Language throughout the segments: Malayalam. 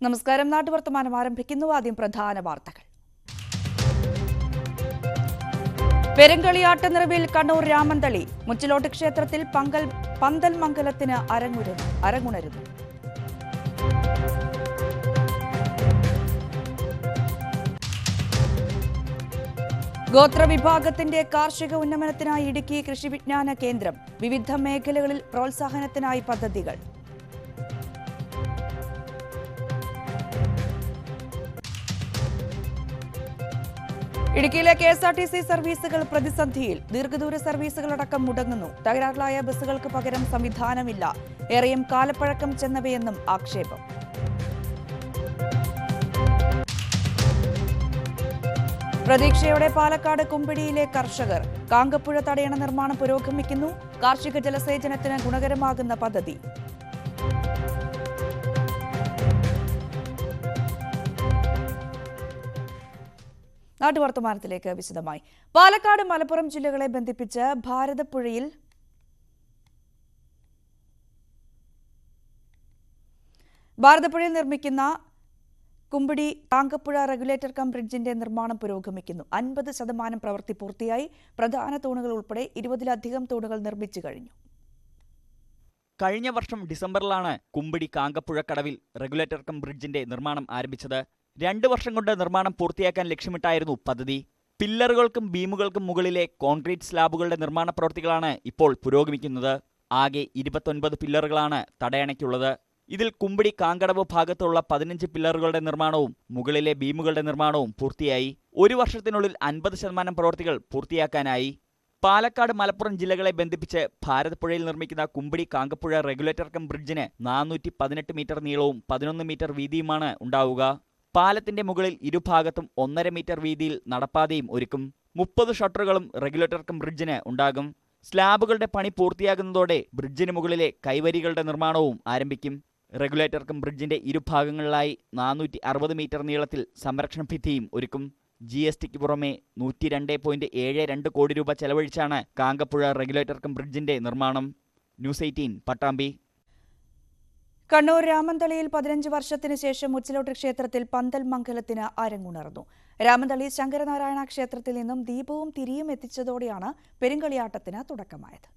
നമസ്കാരം. നാട്ടുവർത്തമാനം ആരംഭിക്കുന്നു. ആദ്യം പ്രധാന വാർത്തകൾ. പെരുങ്കളിയാട്ട നിറവിൽ കണ്ണൂർ രാമന്തളി. മുച്ചിലോട്ട് ക്ഷേത്രത്തിൽ പന്തൽ മംഗലത്തിന് അരങ്ങുണരുന്നു. ഗോത്രവിഭാഗത്തിന്റെ കാർഷിക ഉന്നമനത്തിനായി ഇടുക്കി കൃഷി വിജ്ഞാന കേന്ദ്രം. വിവിധ മേഖലകളിൽ പ്രോത്സാഹനത്തിനായി പദ്ധതികൾ. ഇടുക്കിയിലെ KSRTC സർവീസുകൾ പ്രതിസന്ധിയിൽ. ദീർഘദൂര സർവീസുകളടക്കം മുടങ്ങുന്നു. തകരാറിലായ ബസ്സുകൾക്ക് പകരം സംവിധാനമില്ല. ഏറെയും കാലപ്പഴക്കം ചെന്നവയെന്നും ആക്ഷേപം. പ്രതീക്ഷയോടെ പാലക്കാട് കുമ്പിടിയിലെ കർഷകർ. കാങ്കപ്പുഴ തടയണ നിർമ്മാണം പുരോഗമിക്കുന്നു. കാർഷിക ജലസേചനത്തിന് ഗുണകരമാകുന്ന പദ്ധതി. നാട്ടുവർത്തമാനത്തിലേക്ക് വിശദമായി. പാലക്കാട്, മലപ്പുറം ജില്ലകളെ ബന്ധിപ്പിച്ച് ഭാരതപ്പുഴയിൽ നിർമ്മിക്കുന്ന കുമ്പിടി കാങ്കപ്പുഴ റെഗുലേറ്റർ കം ബ്രിഡ്ജിന്റെ നിർമ്മാണം പുരോഗമിക്കുന്നു. 50% പ്രവൃത്തി പൂർത്തിയായി. പ്രധാന തൂണുകൾ ഉൾപ്പെടെ 20-ലധികം തൂണുകൾ നിർമ്മിച്ചു കഴിഞ്ഞു. കഴിഞ്ഞ വർഷം ഡിസംബറിലാണ് കുമ്പിടി കാങ്കപ്പുഴ കടവിൽ റെഗുലേറ്റർ കം ബ്രിഡ്ജിന്റെ നിർമ്മാണം ആരംഭിച്ചത്. 2 വർഷം കൊണ്ട് നിർമ്മാണം പൂർത്തിയാക്കാൻ ലക്ഷ്യമിട്ടായിരുന്നു പദ്ധതി. പില്ലറുകൾക്കും ബീമുകൾക്കും മുകളിലെ കോൺക്രീറ്റ് സ്ലാബുകളുടെ നിർമ്മാണ പ്രവൃത്തികളാണ് ഇപ്പോൾ പുരോഗമിക്കുന്നത്. ആകെ 29 പില്ലറുകളാണ് തടയണയ്ക്കുള്ളത്. ഇതിൽ കുമ്പിടി കാങ്കടവ് ഭാഗത്തുള്ള 15 പില്ലറുകളുടെ നിർമ്മാണവും മുകളിലെ ബീമുകളുടെ നിർമ്മാണവും പൂർത്തിയായി. 1 വർഷത്തിനുള്ളിൽ 50% പ്രവൃത്തികൾ പൂർത്തിയാക്കാനായി. പാലക്കാട്, മലപ്പുറം ജില്ലകളെ ബന്ധിപ്പിച്ച് ഭാരതപ്പുഴയിൽ നിർമ്മിക്കുന്ന കുമ്പിടി കാങ്കപ്പുഴ റെഗുലേറ്റർ കം ബ്രിഡ്ജിന് 418 മീറ്റർ നീളവും 11 മീറ്റർ വീതിയുമാണ് ഉണ്ടാവുക. പാലത്തിന്റെ മുകളിൽ ഇരുഭാഗത്തും 1.5 മീറ്റർ വീതിയിൽ നടപ്പാതയും ഒരുക്കും. 30 ഷട്ടറുകളും റെഗുലേറ്റർ കം ബ്രിഡ്ജിന് ഉണ്ടാകും. സ്ലാബുകളുടെ പണി പൂർത്തിയാകുന്നതോടെ ബ്രിഡ്ജിന് മുകളിലെ കൈവരികളുടെ നിർമ്മാണവും ആരംഭിക്കും. റെഗുലേറ്റർ കം ബ്രിഡ്ജിന്റെ ഇരുഭാഗങ്ങളിലായി 460 മീറ്റർ നീളത്തിൽ സംരക്ഷണ ഭിത്തിയും ഒരുക്കും. GSTക്ക് പുറമെ 102.72 കോടി രൂപ ചെലവഴിച്ചാണ് കാങ്കപ്പുഴ റെഗുലേറ്റർ കം ബ്രിഡ്ജിന്റെ നിർമ്മാണം. ന്യൂസ് 18 പട്ടാമ്പി. കണ്ണൂർ രാമന്തളിയിൽ 15 വർഷത്തിന് ശേഷം മുച്ചിലോട്ട് ക്ഷേത്രത്തിൽ പന്തൽ മംഗലത്തിന് അരങ്ങുണർന്നു. രാമന്തളി ശങ്കരനാരായണ ക്ഷേത്രത്തിൽ നിന്നും ദീപവും തിരിയും എത്തിച്ചതോടെയാണ് പെരുങ്കളിയാട്ടത്തിന് തുടക്കമായത്.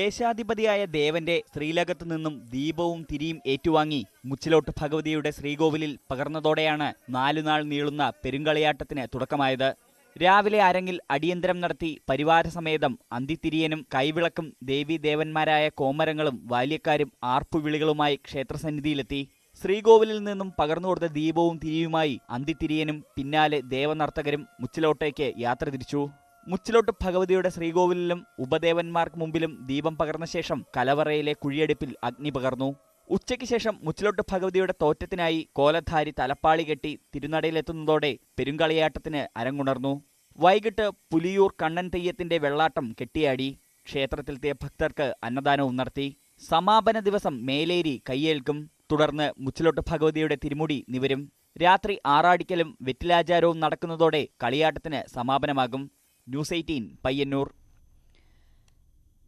ദേശാധിപതിയായ ദേവന്റെ ശ്രീലകത്തു നിന്നും ദീപവും തിരിയും ഏറ്റുവാങ്ങി മുച്ചിലോട്ട് ഭഗവതിയുടെ ശ്രീകോവിലിൽ പകർന്നതോടെയാണ് 4 നാൾ നീളുന്ന പെരുങ്കളിയാട്ടത്തിന് തുടക്കമായത്. രാവിലെ അരങ്ങിൽ അടിയന്തരം നടത്തി പരിവാരസമേതം അന്തിത്തിരിയനും കൈവിളക്കും ദേവീദേവന്മാരായ കോമരങ്ങളും ബാല്യക്കാരും ആർപ്പുവിളികളുമായി ക്ഷേത്രസന്നിധിയിലെത്തി. ശ്രീകോവിലിൽ നിന്നും പകർന്നുകൊടുത്ത ദീപവും തിരിയുമായി അന്തിത്തിരിയനും പിന്നാലെ ദേവനർത്തകരും മുച്ചിലോട്ടേക്ക് യാത്ര തിരിച്ചു. മുച്ചിലോട്ട് ഭഗവതിയുടെ ശ്രീകോവിലിലും ഉപദേവന്മാർക്ക് മുമ്പിലും ദീപം പകർന്ന ശേഷം കലവറയിലെ കുഴിയെടുപ്പിൽ അഗ്നി പകർന്നു. ഉച്ചയ്ക്ക് ശേഷം മുച്ചിലോട്ട് ഭഗവതിയുടെ തോറ്റത്തിനായി കോലധാരി തലപ്പാളി കെട്ടി തിരുനടയിലെത്തുന്നതോടെ പെരുങ്കളിയാട്ടത്തിന് അരങ്ങുണർന്നു. വൈകിട്ട് പുലിയൂർ കണ്ണൻ തെയ്യത്തിന്റെ വെള്ളാട്ടം കെട്ടിയാടി. ക്ഷേത്രത്തിലെത്തിയ ഭക്തർക്ക് അന്നദാനവും നടത്തി. സമാപന ദിവസം മേലേരി കയ്യേൽക്കും. തുടർന്ന് മുച്ചിലോട്ട് ഭഗവതിയുടെ തിരുമുടി നിവരും. രാത്രി ആറാടിക്കലും വെറ്റിലാചാരവും നടക്കുന്നതോടെ കളിയാട്ടത്തിന് സമാപനമാകും. ന്യൂസ് 18 പയ്യന്നൂർ.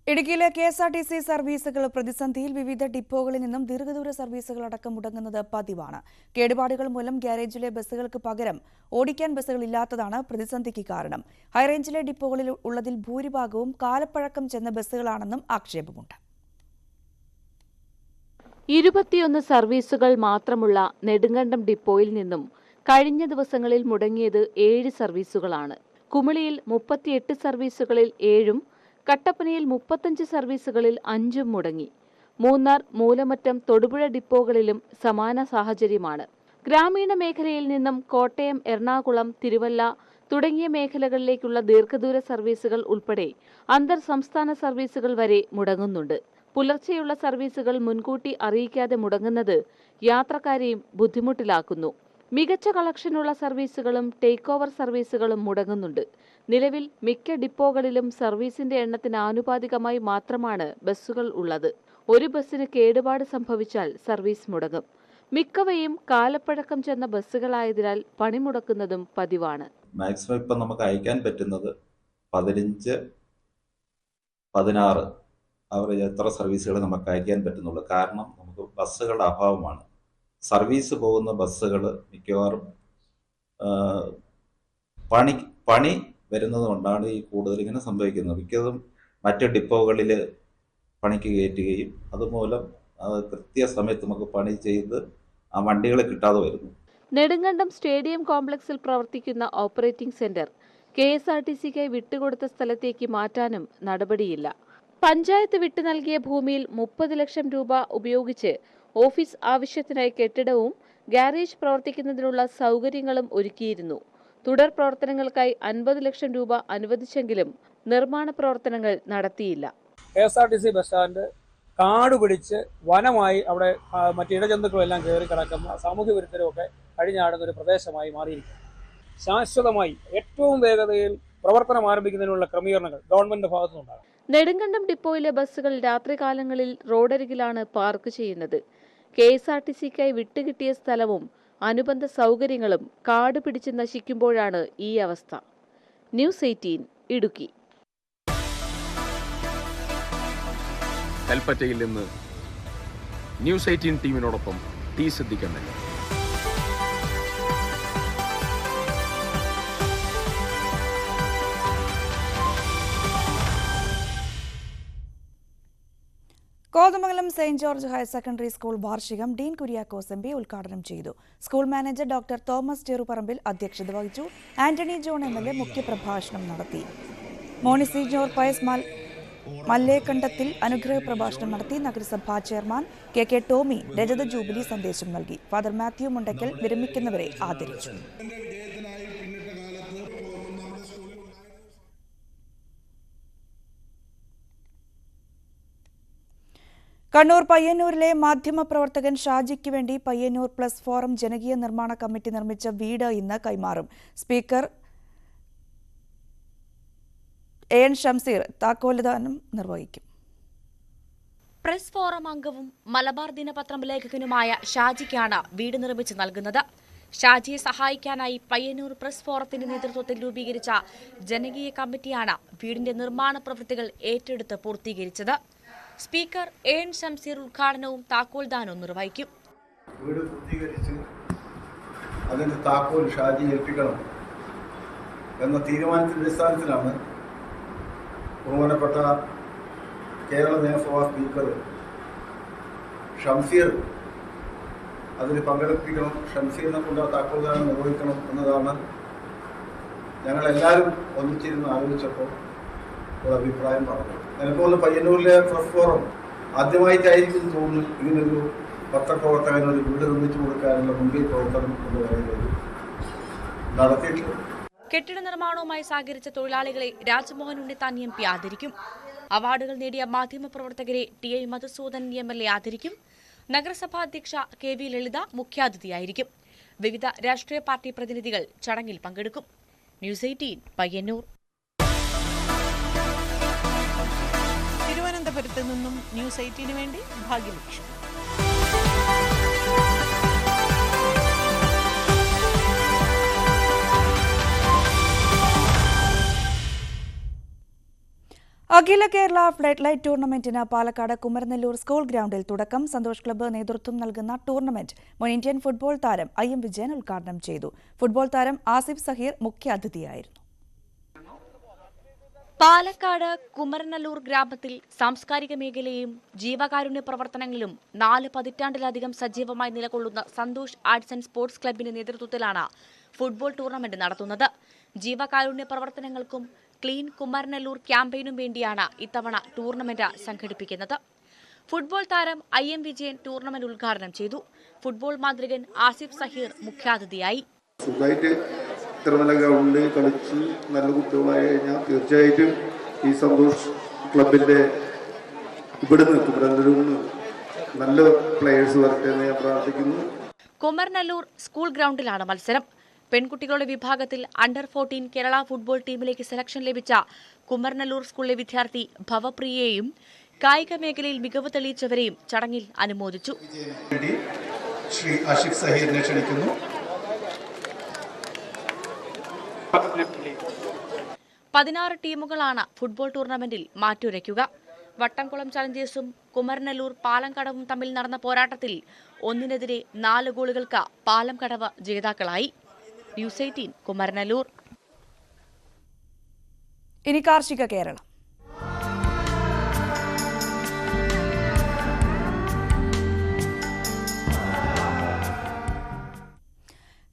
ഇടുക്കിയിലെ KSRTC സർവീസുകൾ പ്രതിസന്ധിയിൽ. വിവിധ ഡിപ്പോകളിൽ നിന്നും ദീർഘദൂര സർവീസുകളടക്കം മുടങ്ങുന്നത് പതിവാണ്. കേടുപാടുകൾ മൂലം ഗ്യാരേജിലെ ബസ്സുകൾക്ക് പകരം ഓടിക്കാൻ ബസ്സുകളില്ലാത്തതാണ് പ്രതിസന്ധിക്ക് കാരണം. ഹൈറേഞ്ചിലെ ഡിപ്പോകളിൽ ഉള്ളതിൽ ഭൂരിഭാഗവും കാലപ്പഴക്കം ചെന്ന ബസ്സുകളാണെന്നും ആക്ഷേപമുണ്ട്. 21 സർവീസുകൾ മാത്രമുള്ള നെടുങ്കണ്ടം ഡിപ്പോയിൽ നിന്നും കഴിഞ്ഞ ദിവസങ്ങളിൽ മുടങ്ങിയത് 7 സർവീസുകളാണ്. കുമിളിയിൽ 38 സർവീസുകളിൽ 7ഉം കട്ടപ്പനയിൽ 35 സർവീസുകളിൽ 5ഉം മുടങ്ങി. മൂന്നാർ, മൂലമറ്റം, തൊടുപുഴ ഡിപ്പോകളിലും സമാന സാഹചര്യമാണ്. ഗ്രാമീണ മേഖലയിൽ നിന്നും കോട്ടയം, എറണാകുളം, തിരുവല്ല തുടങ്ങിയ മേഖലകളിലേക്കുള്ള ദീർഘദൂര സർവീസുകൾ ഉൾപ്പെടെ അന്തർ സംസ്ഥാന സർവീസുകൾ വരെ മുടങ്ങുന്നുണ്ട്. പുലർച്ചെയുള്ള സർവീസുകൾ മുൻകൂട്ടി അറിയിക്കാതെ മുടങ്ങുന്നത് യാത്രക്കാരെയും ബുദ്ധിമുട്ടിലാക്കുന്നു. മികച്ച കളക്ഷനുള്ള സർവീസുകളും ടേക്ക് ഓവർ സർവീസുകളും മുടങ്ങുന്നുണ്ട്. നിലവിൽ മിക്ക ഡിപ്പോകളിലും സർവീസിന്റെ എണ്ണത്തിന് ആനുപാതികമായി മാത്രമാണ് ബസ്സുകൾ ഉള്ളത്. ഒരു ബസ്സിന് കേടുപാട് സംഭവിച്ചാൽ സർവീസ് മുടങ്ങും. മിക്കവയും കാലപ്പഴക്കം ചെന്ന ബസ്സുകളായതിനാൽ പണിമുടക്കുന്നതും പതിവാണ്. മാക്സിമം ഇപ്പം നമുക്ക് അയക്കാൻ പറ്റുന്നത് 15, 16 അവർ എത്ര സർവീസുകൾ നമുക്ക് അയക്കാൻ പറ്റുന്നുള്ളൂ. കാരണം നമുക്ക് ബസ്സുകളുടെ അഭാവമാണ്. സർവീസ് പോകുന്ന ബസ്സുകൾ മിക്കവാറും പണി വരുന്നത് കൊണ്ടാണ് ഈ കൂടുതൽ ഇങ്ങനെ സംഭവിക്കുന്നത്. മിക്കതും മറ്റ് ഡിപ്പോകളിൽ പണിക്ക് കയറ്റുകയും അതുമൂലം കൃത്യസമയത്ത് നമുക്ക് പണി ചെയ്ത് ആ വണ്ടികൾ കിട്ടാതെ വരുന്നു. നെടുങ്കണ്ടം സ്റ്റേഡിയം കോംപ്ലക്സിൽ പ്രവർത്തിക്കുന്ന ഓപ്പറേറ്റിംഗ് സെന്റർ KSRTCക്കായി വിട്ടുകൊടുത്ത സ്ഥലത്തേക്ക് മാറ്റാനും നടപടിയില്ല. പഞ്ചായത്ത് വിട്ടു നൽകിയ ഭൂമിയിൽ 30 ലക്ഷം രൂപ ഉപയോഗിച്ച് ഓഫീസ് ആവശ്യത്തിനായി കെട്ടിടവും ഗാരേജ് പ്രവർത്തിക്കുന്നതിനുള്ള സൗകര്യങ്ങളും ഒരുക്കിയിരുന്നു. തുടർ പ്രവർത്തനങ്ങൾക്കായി 50 ലക്ഷം രൂപ അനുവദിച്ചെങ്കിലും നിർമ്മാണ പ്രവർത്തനങ്ങൾ നടത്തിയില്ല. KSRTC ബസ് സ്റ്റാൻഡ് കാട് പിടിച്ച് വനമായി അവിടെ മറ്റ് ഇഴജന്തുക്കളെല്ലാം കയറി കിടക്കുന്ന സാമൂഹ്യ വിരുദ്ധരൊക്കെ കഴിഞ്ഞാടുന്ന ഒരു പ്രദേശമായി മാറിയിരിക്കുന്നു. ശാശ്വതമായി ഏറ്റവും വേഗതയിൽ പ്രവർത്തനം ആരംഭിക്കുന്നതിനുള്ള ക്രമീകരണങ്ങൾ ഗവൺമെന്റ് ഭാഗത്തുനിന്നുണ്ടാകും. നെടുങ്കണ്ടം ഡിപ്പോയിലെ ബസ്സുകൾ രാത്രികാലങ്ങളിൽ റോഡരികിലാണ് പാർക്ക് ചെയ്യുന്നത്. KSRTCക്കായി വിട്ടുകിട്ടിയ സ്ഥലവും അനുബന്ധ സൗകര്യങ്ങളും കാട് പിടിച്ച് നശിക്കുമ്പോഴാണ് ഈ അവസ്ഥ. ന്യൂസ് 18 ഇടുക്കി. കൽപ്പറ്റയിൽ നിന്ന് ന്യൂസ് 18 ടീമിനോടൊപ്പം T Siddique. Kothamangalam saint George higher secondary school വാർഷികം ഡീൻ കുര്യാക്കോസ് MP ഉദ്ഘാടനം ചെയ്തു. School manager doctor Thomas Cheruparambil അധ്യക്ഷത വഹിച്ചു. ആന്റണി ജോൺ MLA മുഖ്യപ്രഭാഷണം നടത്തി. മോണിസി ജോർ പയസ് മല്ലേക്കണ്ടത്തിൽ അനുഗ്രഹ പ്രഭാഷണം നടത്തി. നഗരസഭാ ചെയർമാൻ KK ടോമി രജത ജൂബിലി സന്ദേശം നൽകി. ഫാദർ മാത്യു മുണ്ടയ്ക്കൽ വിരമിക്കുന്നവരെ ആദരിച്ചു. കണ്ണൂർ പയ്യന്നൂരിലെ മാധ്യമപ്രവർത്തകൻ ഷാജിക്ക് വേണ്ടി പയ്യന്നൂർ പ്ലസ് ഫോറം ജനകീയ നിർമ്മാണ കമ്മിറ്റി നിർമ്മിച്ച വീട് ഇന്ന് കൈമാറും. സ്പീക്കർ AN ഷംസീർ താക്കോൽദാനം നിർവഹിക്കും. പ്രസ് ഫോറം അംഗവും മലബാർ ദിനപത്രം ലേഖകനുമായ ഷാജിക്കാണ് വീട് നിർമ്മിച്ച് നൽകുന്നത്. ഷാജിയെ സഹായിക്കാനായി പയ്യന്നൂർ പ്രസ് ഫോറത്തിന്റെ നേതൃത്വത്തിൽ രൂപീകരിച്ച ജനകീയ കമ്മിറ്റിയാണ് വീടിന്റെ നിർമ്മാണ പ്രവൃത്തികൾ ഏറ്റെടുത്ത് പൂർത്തീകരിച്ചത്. സ്പീക്കർ AN ഷംസീർ ഉദ്ഘാടനവും താക്കോൽദാനവും നിർവഹിക്കും. വീട് പൂർത്തീകരിച്ച് അതിന്റെ താക്കോൽ ഷാജി ഏൽപ്പിക്കണം എന്ന തീരുമാനത്തിന്റെ അടിസ്ഥാനത്തിലാണ് ബഹുമാനപ്പെട്ട കേരള നിയമസഭാ സ്പീക്കർ ഷംസീർ അതിൽ പങ്കെടുപ്പിക്കണം, ഷംസീറിനെ കൊണ്ട് ആ താക്കോൽദാനം നിർവഹിക്കണം എന്നതാണ് ഞങ്ങളെല്ലാവരും ഒന്നിച്ചിരുന്ന് ആലോചിച്ചപ്പോൾ ഒരു അഭിപ്രായം പറഞ്ഞു. നിലവിലുള്ള പയ്യന്നൂരിലെ പ്രസ് ഫോറം ആദ്യമായിട്ടായിരിക്കും തോന്നുന്നു ഇങ്ങനൊരു പത്രപ്രവർത്തകന് ഒരു വീട് നിർമ്മിച്ചു കൊടുക്കാനുള്ള മുൻകൈ പ്രവർത്തനം എന്ന് പറയുന്നത് നടത്തിയിട്ടുണ്ട്. കെട്ടിട നിർമ്മാണവുമായി സഹകരിച്ച തൊഴിലാളികളെ രാജ്മോഹൻ ഉണ്ണിത്താൻ MP ആദരിക്കും. അവാർഡുകൾ നേടിയ മാധ്യമപ്രവർത്തകരെ TI മധുസൂദൻ MLA ആദരിക്കും. നഗരസഭാ അധ്യക്ഷ KV ലളിത മുഖ്യാതിഥിയായിരിക്കും. വിവിധ രാഷ്ട്രീയ പാർട്ടി പ്രതിനിധികൾ ചടങ്ങിൽ പങ്കെടുക്കും. ന്യൂസ് 18 പയ്യന്നൂർ. തിരുവനന്തപുരത്ത് നിന്നും ന്യൂസ് 18 വേണ്ടി ഭാഗ്യലക്ഷ്മി. അഖില കേരള ഫ്ലഡ് ലൈറ്റ് ടൂർണമെന്റിന് പാലക്കാട് കുമരനെല്ലൂർ സ്കൂൾ ഗ്രൗണ്ടിൽ തുടക്കം. സന്തോഷ് ക്ലബ്ബ് നേതൃത്വം നൽകുന്ന ടൂർണമെന്റ് മുൻ ഇന്ത്യൻ ഫുട്ബോൾ താരം IM വിജയൻ ഉദ്ഘാടനം ചെയ്തു. ഫുട്ബോൾ താരം ആസിഫ് സഹീർ മുഖ്യാതിഥിയായിരുന്നു. പാലക്കാട് കുമരനെല്ലൂർ ഗ്രാമത്തിൽ സാംസ്കാരിക മേഖലയും ജീവകാരുണ്യ പ്രവർത്തനങ്ങളിലും 4 പതിറ്റാണ്ടിലധികം സജീവമായി നിലകൊള്ളുന്ന സന്തോഷ് ആർട്സ് ആൻഡ് സ്പോർട്സ് ക്ലബിന്റെ നേതൃത്വത്തിലാണ് ഫുട്ബോൾ ടൂർണമെന്റ് നടത്തുന്നത്. ജീവകാരുണ്യ പ്രവർത്തനങ്ങൾക്കും ക്ലീൻ കുമരനെല്ലൂർ ക്യാമ്പയിനും വേണ്ടിയാണ് ഇത്തവണ ടൂർണമെന്റ് സംഘടിപ്പിക്കുന്നത്. ഫുട്ബോൾ താരം IM വിജയൻ ടൂർണമെന്റ് ഉദ്ഘാടനം ചെയ്തു. ഫുട്ബോൾ മാന്ത്രികൻ ആസിഫ് സഹീർ മുഖ്യാതിഥിയായി. തിരുമല ഗ്രൗണ്ടിൽ കളിച്ച് നല്ല കുട്ടികളായി കഴിഞ്ഞാൽ തീർച്ചയായിട്ടും ഈ സന്തോഷ് ക്ലബിന്റെ ഇവിടുന്ന് കുമരനെല്ലൂരിൽ നല്ല പ്ലേയേഴ്സ് വരട്ടെ എന്ന് ഞാൻ പ്രാർത്ഥിക്കുന്നു. കുമരനെല്ലൂർ സ്കൂൾ ഗ്രൗണ്ടിലാണ് മത്സരം. പെൺകുട്ടികളുടെ വിഭാഗത്തിൽ അണ്ടർ 14 കേരള ഫുട്ബോൾ ടീമിലേക്ക് സെലക്ഷൻ ലഭിച്ച കുമരനെല്ലൂർ സ്കൂളിലെ വിദ്യാർത്ഥി ഭവപ്രിയയെയും കായിക മേഖലയിൽ മികവ് തെളിയിച്ചവരെയും ചടങ്ങിൽ അനുമോദിച്ചു. ശ്രീ ആഷിഫ് സഹീറിനെ ക്ഷണിക്കുന്നു. 16 ടീമുകളാണ് ഫുട്ബോൾ ടൂർണമെന്റിൽ മാറ്റുരയ്ക്കുക. വട്ടംകുളം ചലഞ്ചേഴ്സും കുമരനല്ലൂർ പാലംകടവും തമ്മിൽ നടന്ന പോരാട്ടത്തിൽ 1-നെതിരെ 4 ഗോളുകൾക്ക് പാലംകടവ് ജേതാക്കളായി. ന്യൂസ് 18 കുമരനല്ലൂർ. ഇനി കാർഷിക കേരളം.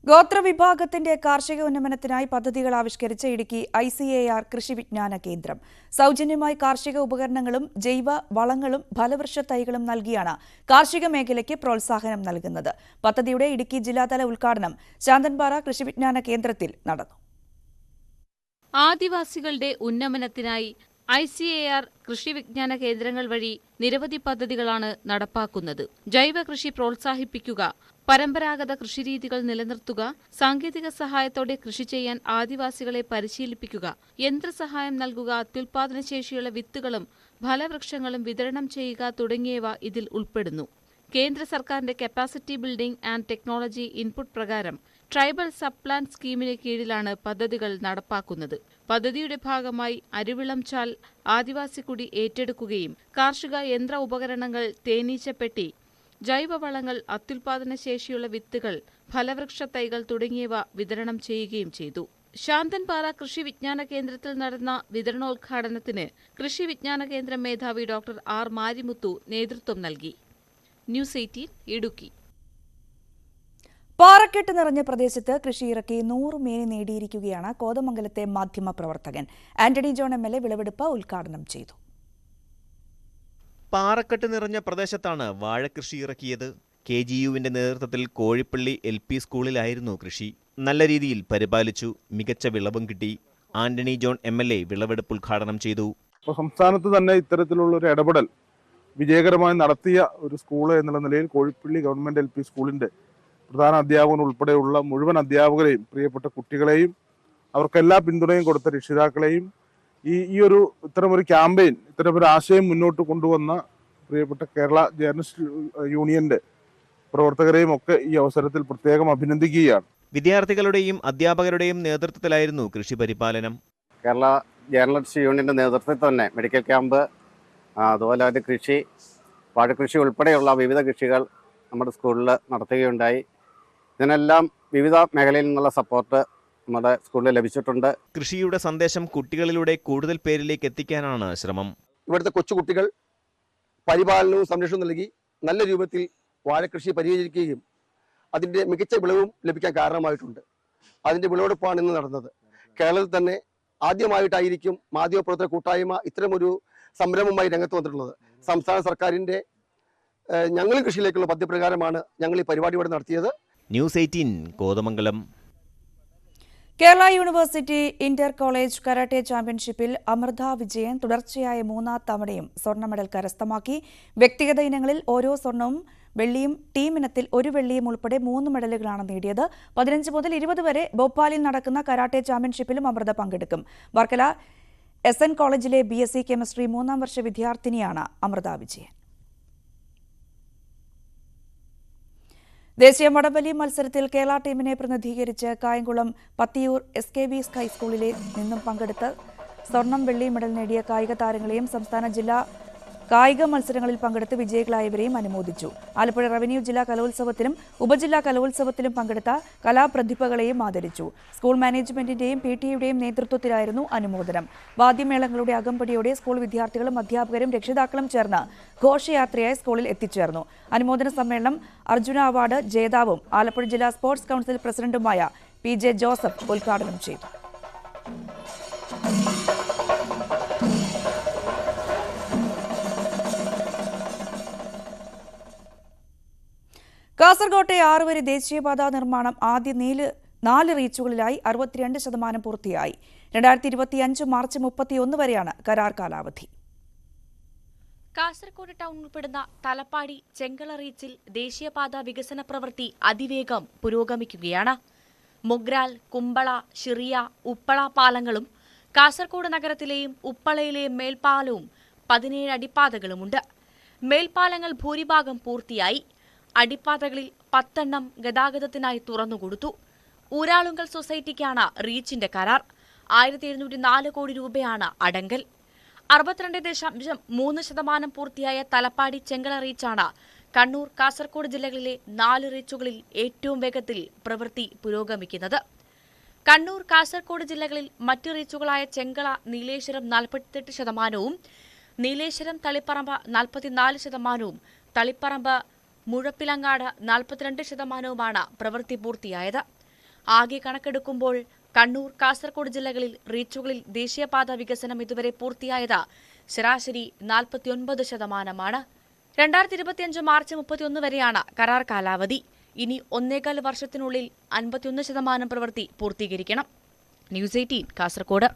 ഗോത്രവിഭാഗത്തിന്റെ കാർഷിക ഉന്നമനത്തിനായി പദ്ധതികൾ ആവിഷ്കരിച്ച ഇടുക്കി ICAR കൃഷി വിജ്ഞാന കേന്ദ്രം സൗജന്യമായി കാർഷിക ഉപകരണങ്ങളും ജൈവ വളങ്ങളും ഫലവൃക്ഷ തൈകളും നൽകിയാണ് കാർഷിക മേഖലയ്ക്ക് പ്രോത്സാഹനം നൽകുന്നത്. പദ്ധതിയുടെ ഇടുക്കി ജില്ലാതല ഉദ്ഘാടനം ശാന്തൻപാറ കൃഷി വിജ്ഞാന കേന്ദ്രത്തിൽ നടന്നു. ആദിവാസികളുടെ ഉന്നമനത്തിനായി ICAR കൃഷി വിജ്ഞാന കേന്ദ്രങ്ങൾ വഴി നിരവധി പദ്ധതികളാണ് നടപ്പാക്കുന്നത്. ജൈവ കൃഷി പ്രോത്സാഹിപ്പിക്കുക, പരമ്പരാഗത കൃഷിരീതികൾ നിലനിർത്തുക, സാങ്കേതിക സഹായത്തോടെ കൃഷി ചെയ്യാൻ ആദിവാസികളെ പരിശീലിപ്പിക്കുക, യന്ത്രസഹായം നൽകുക, അത്യുൽപാദനശേഷിയുള്ള വിത്തുകളും ഫലവൃക്ഷങ്ങളും വിതരണം ചെയ്യുക തുടങ്ങിയവ ഇതിൽ ഉൾപ്പെടുന്നു. കേന്ദ്ര സർക്കാരിന്റെ capacity building and technology input പ്രകാരം ട്രൈബൽ സബ് പ്ലാൻ സ്കീമിന് കീഴിലാണ് പദ്ധതികൾ നടപ്പാക്കുന്നത്. പദ്ധതിയുടെ ഭാഗമായി അരുവിളംചാൽ ആദിവാസിക്കുടി ഏറ്റെടുക്കുകയും കാർഷിക യന്ത്ര ഉപകരണങ്ങൾ, തേനീച്ചപ്പെട്ടി, ജൈവവളങ്ങൾ, അത്യുൽപാദനശേഷിയുള്ള വിത്തുകൾ, ഫലവൃക്ഷ തൈകൾ തുടങ്ങിയവ വിതരണം ചെയ്യുകയും ചെയ്തു. ശാന്തൻപാറ കൃഷി വിജ്ഞാന കേന്ദ്രത്തിൽ നടന്ന വിതരണോദ്ഘാടനത്തിന് കൃഷി വിജ്ഞാന കേന്ദ്രം മേധാവി ഡോക്ടർ R. മാരിമുത്തു നേതൃത്വം നൽകി. ന്യൂസ് 18 ഇടുക്കി. പാറക്കെട്ട് നിറഞ്ഞ പ്രദേശത്ത് കൃഷിയിറക്കി 100 മേനി നേടിയിരിക്കുകയാണ് കോതമംഗലത്തെ മാധ്യമപ്രവർത്തകൻ. ആന്റണി ജോൺ MLA വിളവെടുപ്പ് ഉദ്ഘാടനം ചെയ്തു. പാറക്കെട്ട് നിറഞ്ഞ പ്രദേശത്താണ് വാഴകൃഷി ഇറക്കിയത്. KGUവിന്റെ നേതൃത്വത്തിൽ കോഴിപ്പള്ളി LP സ്കൂളിലായിരുന്നു കൃഷി. നല്ല രീതിയിൽ പരിപാലിച്ചു, മികച്ച വിളവും കിട്ടി. ആന്റണി ജോൺ MLA വിളവെടുപ്പ് ഉദ്ഘാടനം ചെയ്തു. സംസ്ഥാനത്ത് തന്നെ ഇത്തരത്തിലുള്ള ഒരു ഇടപെടൽ വിജയകരമായി നടത്തിയ ഒരു സ്കൂള് എന്നുള്ള നിലയിൽ കോഴിപ്പള്ളി ഗവൺമെന്റ് LP സ്കൂളിന്റെ പ്രധാന അധ്യാപകൻ ഉൾപ്പെടെയുള്ള മുഴുവൻ അധ്യാപകരെയും പ്രിയപ്പെട്ട കുട്ടികളെയും അവർക്കെല്ലാ പിന്തുണയും കൊടുത്ത രക്ഷിതാക്കളെയും ഈ ഇത്തരമൊരു ക്യാമ്പയിൻ, ഇത്തരമൊരു ആശയം മുന്നോട്ട് കൊണ്ടുവന്ന പ്രിയപ്പെട്ട കേരള ജേർണലിസ്റ്റ് യൂണിയന്റെ പ്രവർത്തകരെയും ഒക്കെ ഈ അവസരത്തിൽ പ്രത്യേകം അഭിനന്ദിക്കുകയാണ്. വിദ്യാർത്ഥികളുടെയും അധ്യാപകരുടെയും നേതൃത്വത്തിലായിരുന്നു കൃഷി പരിപാലനം. കേരള ജേർണലിസ്റ്റ് യൂണിയന്റെ നേതൃത്വത്തിൽ തന്നെ മെഡിക്കൽ ക്യാമ്പ്, അതുപോലെ തന്നെ കൃഷി, വാഴകൃഷി ഉൾപ്പെടെയുള്ള വിവിധ കൃഷികൾ നമ്മുടെ സ്കൂളിൽ നടത്തുകയുണ്ടായി. ഇതിനെല്ലാം വിവിധ മേഖലയിൽ നിന്നുള്ള സപ്പോർട്ട് നമ്മുടെ സ്കൂളിൽ ലഭിച്ചിട്ടുണ്ട്. കൃഷിയുടെ സന്ദേശം കുട്ടികളിലൂടെ കൂടുതൽ പേരിലേക്ക് എത്തിക്കാനാണ് ശ്രമം. ഇവിടുത്തെ കൊച്ചുകുട്ടികൾ പരിപാലനവും സംരക്ഷണവും നൽകി നല്ല രൂപത്തിൽ വാഴകൃഷി പരിചരിക്കുകയും അതിൻ്റെ മികച്ച വിളവും ലഭിക്കാൻ കാരണമായിട്ടുണ്ട്. അതിൻ്റെ വിളവെടുപ്പാണ് ഇന്ന് നടന്നത്. കേരളത്തിൽ തന്നെ ആദ്യമായിട്ടായിരിക്കും മാധ്യമപ്രവർത്തക കൂട്ടായ്മ ഇത്തരമൊരു സംരംഭമായി രംഗത്ത് വന്നിട്ടുള്ളത്. സംസ്ഥാന സർക്കാരിൻ്റെ ഞങ്ങളും കൃഷിയിലേക്കുള്ള പദ്ധതിപ്രകാരമാണ് ഞങ്ങൾ ഈ പരിപാടി ഇവിടെ നടത്തിയത്. News 18 Kothamangalam. Kerala university Inter college karate ചാമ്പ്യൻഷിപ്പിൽ അമൃത വിജയൻ തുടർച്ചയായ 3ാം തവണയും സ്വർണ്ണ മെഡൽ കരസ്ഥമാക്കി. വ്യക്തിഗത ഇനങ്ങളിൽ ഓരോ സ്വർണവും വെള്ളിയും ടീം ഇനത്തിൽ 1 വെള്ളിയും ഉൾപ്പെടെ 3 മെഡലുകളാണ് നേടിയത്. 15 മുതൽ 20 വരെ ഭോപ്പാലിൽ നടക്കുന്ന കരാട്ടെ ചാമ്പ്യൻഷിപ്പിലും അമൃത പങ്കെടുക്കും. വർക്കല SN കോളേജിലെ BSc കെമിസ്ട്രി 3ാം വർഷ വിദ്യാർത്ഥിനിയാണ് അമൃത വിജയൻ. ദേശീയ വടംവലി മത്സരത്തിൽ കേരള ടീമിനെ പ്രതിനിധീകരിച്ച് കായംകുളം പത്തിയൂർ SKV ഹൈസ്കൂളിലെ നിന്നും പങ്കെടുത്ത് സ്വർണം വെള്ളി മെഡൽ നേടിയ കായിക താരങ്ങളെയും സംസ്ഥാന ജില്ലാ കായിക മത്സരങ്ങളിൽ പങ്കെടുത്ത് വിജയികളായവരെയും അനുമോദിച്ചു. ആലപ്പുഴ റവന്യൂ ജില്ലാ കലോത്സവത്തിലും ഉപജില്ലാ കലോത്സവത്തിലും പങ്കെടുത്ത കലാപ്രതിഭകളെയും ആദരിച്ചു. സ്കൂൾ മാനേജ്മെന്റിന്റെയും PTAയുടെയും നേതൃത്വത്തിലായിരുന്നു അനുമോദനം. വാദ്യമേളങ്ങളുടെ അകമ്പടിയോടെ സ്കൂൾ വിദ്യാർത്ഥികളും അധ്യാപകരും രക്ഷിതാക്കളും ചേർന്ന് ഘോഷയാത്രയായി സ്കൂളിൽ എത്തിച്ചേർന്നു. അനുമോദന സമ്മേളനം അർജുന അവാർഡ് ജേതാവും ആലപ്പുഴ ജില്ലാ സ്പോർട്സ് കൌൺസിൽ പ്രസിഡന്റുമായ PJ ജോസഫ് ഉദ്ഘാടനം ചെയ്തു. കാസർകോട്ടെ 6 വരി ദേശീയപാതാ നിർമ്മാണം ആദ്യ 4 റീച്ചുകളിലായി 62% പൂർത്തിയായി. 2025 മാർച്ച് 31 വരെയാണ് കരാർ കാലാവധി. കാസർകോട് ടൗൺ ഉൾപ്പെടുന്ന തലപ്പാടി ചെങ്കള റീച്ചിൽ ദേശീയപാത വികസന പ്രവൃത്തി അതിവേഗം പുരോഗമിക്കുകയാണ്. മുഗ്രാൽ, കുമ്പള, ഷിറിയ, ഉപ്പള പാലങ്ങളും കാസർകോട് നഗരത്തിലെയും ഉപ്പളയിലെയും മേൽപ്പാലവും 17 അടിപ്പാതകളുമുണ്ട്. മേൽപ്പാലങ്ങൾ ഭൂരിഭാഗം പൂർത്തിയായി. അടിപ്പാതകളിൽ 10 എണ്ണം ഗതാഗതത്തിനായി തുറന്നുകൊടുത്തു. ഊരാളുങ്കൽ സൊസൈറ്റിക്കാണ് റീച്ചിന്റെ കരാർ. 1704 കോടി രൂപയാണ് അടങ്കൽ. 62.3% പൂർത്തിയായ തലപ്പാടി ചെങ്കള റീച്ചാണ് കണ്ണൂർ, കാസർഗോഡ് ജില്ലകളിലെ 4 റീച്ചുകളിൽ ഏറ്റവും വേഗത്തിൽ പ്രവൃത്തി പുരോഗമിക്കുന്നത്. കണ്ണൂർ, കാസർഗോഡ് ജില്ലകളിൽ മറ്റ് റീച്ചുകളായ ചെങ്കള, നീലേശ്വരം 48%, നീലേശ്വരം തളിപ്പറമ്പ് 44%, തളിപ്പറമ്പ് മുഴപ്പിലങ്ങാട് 42%മാണ് പ്രവൃത്തി പൂർത്തിയായത്. ആകെ കണക്കെടുക്കുമ്പോൾ കണ്ണൂർ, കാസർഗോഡ് ജില്ലകളിൽ റീച്ചുകളിൽ ദേശീയപാത വികസനം ഇതുവരെ പൂർത്തിയായത് ശരാശരി 49%. 2025 മാർച്ച് 31 വരെയാണ് കരാർ കാലാവധി. ഇനി 1.25 വർഷത്തിനുള്ളിൽ 51% പ്രവൃത്തി പൂർത്തീകരിക്കണം. ന്യൂസ് 18 കാസർഗോഡ്.